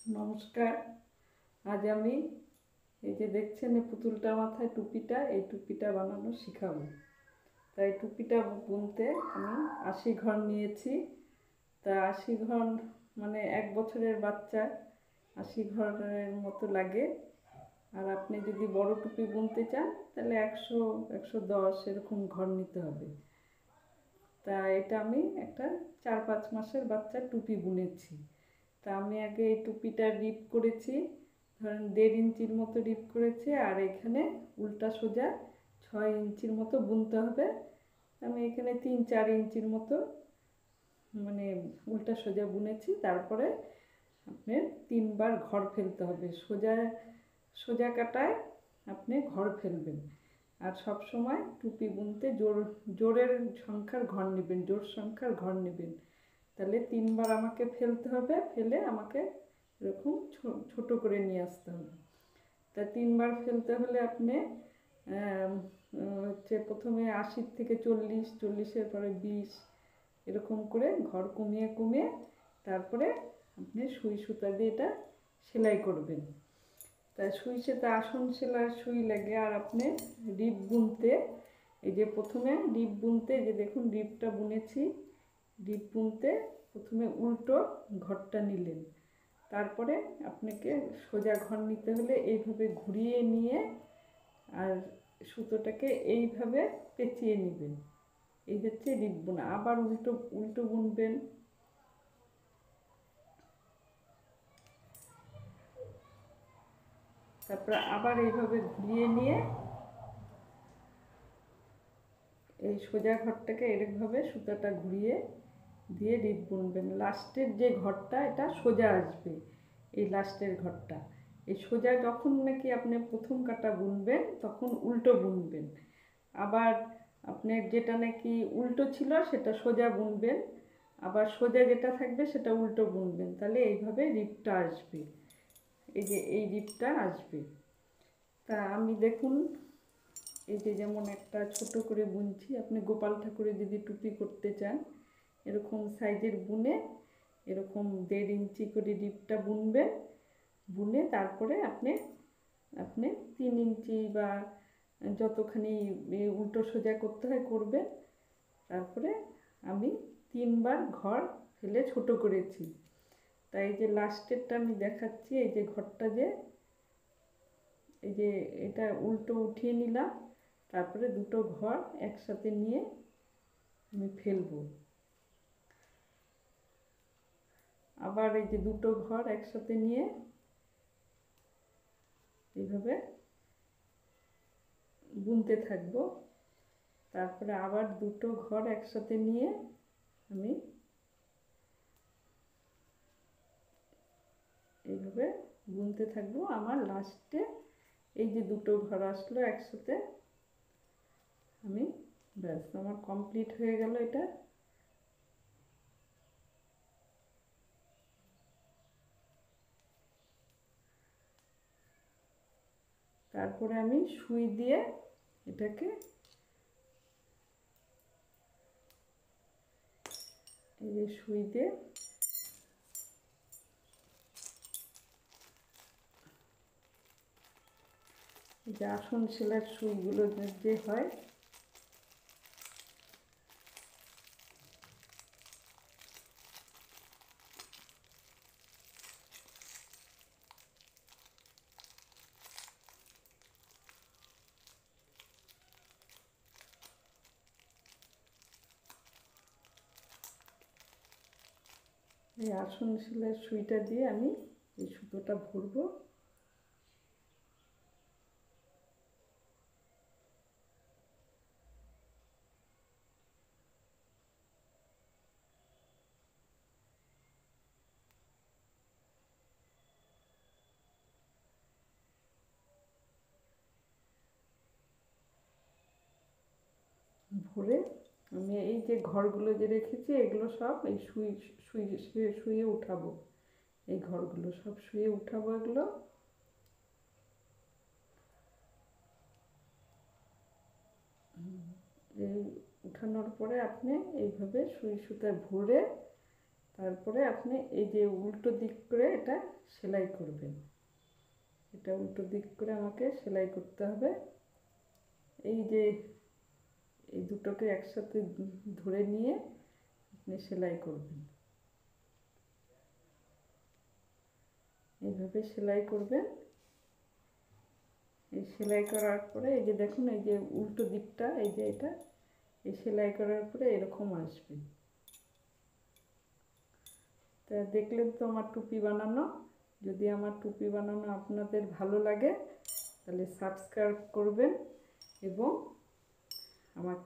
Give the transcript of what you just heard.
নমস্কার। আজ আমি এই যে দেখছেন এই পুতুলটার মাথায় টুপিটা, এই টুপিটা বানানো শিখাবো। তাই টুপিটা বুনতে আমি 80 ঘর নিয়েছি। তা 80 ঘর মানে 1 বছরের বাচ্চা 80 ঘরের মতো লাগে। আর আপনি যদি বড় টুপি বুনতে চান তাহলে 100 110 এরকম ঘর নিতে হবে। তা এটা আমি একটা 4-5 মাসের বাচ্চার টুপি বুনেছি। তা আমি আগে এই টুপিটা রিপ করেছি, ধরেন 1.5 ইঞ্চির মতো রিপ করেছি, আর এখানে উল্টা সোজা 6 ইঞ্চির মতো বুনতে হবে। আমি এখানে 3-4 ইঞ্চির মতো মানে উল্টা সোজা বুনেছি। তারপরে আপনার 3 বার ঘর ফেলতে হবে, সোজা সোজা কাটায় আপনি ঘর ফেলবেন। আর সব সময় টুপি বুনতে জোরের সংখ্যার ঘর নেবেন, জোর সংখ্যার ঘর নেবেন। তাহলে 3 বার আমাকে ফেলতে হবে, ফেলে আমাকে এরকম ছোট করে নিয়ে আসতে হবে। তা 3 বার ফেলতে হলে আপনি হচ্ছে প্রথমে 80 থেকে 40, 40-এর পরে 20, এরকম করে ঘর কমিয়ে কমিয়ে তারপরে আপনি সুই সুতা দিয়ে এটা সেলাই করবেন। তা সুই সেটা আসন সেলাই সুই লাগে। আর আপনি রিপ বুনতে এই যে প্রথমে রিপ বুনতে যে দেখুন রিপটা বুনেছি, রিপ বুনতে প্রথমে উল্টো ঘরটা নিলেন, তারপরে আপনাকে সোজা ঘর নিতে হলে এইভাবে ঘুরিয়ে নিয়ে আর সুতোটাকে এইভাবে পেঁচিয়ে নেবেন। এই হচ্ছে রিপ বোনা। আবার উল্টো উল্টো বুনবেন, তারপরে আবার এইভাবে ঘুরিয়ে নিয়ে এই সোজা ঘরটাকে এরকমভাবে সুতাটা ঘুরিয়ে দিয়ে রিপ বুনবেন। লাস্টের যে ঘরটা এটা সোজা আসবে, এই লাস্টের ঘরটা এই সোজা যখন নাকি আপনি প্রথম কাটা বুনবেন তখন উল্টো বুনবেন। আবার আপনার যেটা নাকি উল্টো ছিল সেটা সোজা বুনবেন, আবার সোজা যেটা থাকবে সেটা উল্টো বুনবেন। তাহলে এইভাবে রিপটা আসবে, এই যে এই রিপটা আসবে। তা আমি দেখুন এই যে যেমন একটা ছোট করে বুনছি, আপনি গোপাল ঠাকুরের যদি টুপি করতে চান এরকম সাইজের বুনে এরকম 1.5 ইঞ্চি করে রিপটা বুনবেন। বুনে তারপরে আপনি আপনি 3 ইঞ্চি বা যতখানি উল্টো সোজা করতে হয় করবেন। তারপরে আমি 3 বার ঘর ফেলে ছোট করেছি। তাই এই যে লাস্টেরটা আমি দেখাচ্ছি, এই যে ঘরটা যে এই যে এটা উল্টো উঠিয়ে নিলাম, তারপরে দুটো ঘর একসাথে নিয়ে আমি ফেলবো। আবার এই যে দুটো ঘর একসাথে নিয়ে এইভাবে বুনতে থাকবো। তারপরে আবার দুটো ঘর একসাথে নিয়ে আমি এইভাবে বুনতে থাকবো। আমার লাস্টে এই যে দুটো ঘর আসলো একসাথে, আমি ব্যাস আমার কমপ্লিট হয়ে গেল এটা। তারপরে আমি সুই দিয়ে এটাকে এই যে সুই দিয়ে যে আসন সেলাইয়ের সুইগুলো যে হয় এই আসন সেলাইয়ের সুইটা দিয়ে আমি এই সুতোটা ভরবো। ভরে আমি এই যে ঘরগুলো যে রেখেছি এগুলো সব এই শুয়ে উঠাবো। এই ঘরগুলো সব শুয়ে উঠাবো। এগুলো এই উঠানোর পরে আপনি এইভাবে সুই সুতায় ভরে তারপরে আপনি এই যে উল্টো দিক করে এটা সেলাই করবেন। এটা উল্টো দিক করে আমাকে সেলাই করতে হবে। এই যে এই দুটোকে একসাথে ধরে নিয়ে আপনি সেলাই করবেন, এইভাবে সেলাই করবেন। এই সেলাই করার পরে এই যে দেখুন, এই যে উল্টো দিকটা, এই যে এটা এই সেলাই করার পরে এরকম আসবে। তা দেখলেন তো আমার টুপি বানানো। যদি আমার টুপি বানানো আপনাদের ভালো লাগে তাহলে সাবস্ক্রাইব করবেন এবং আমাকে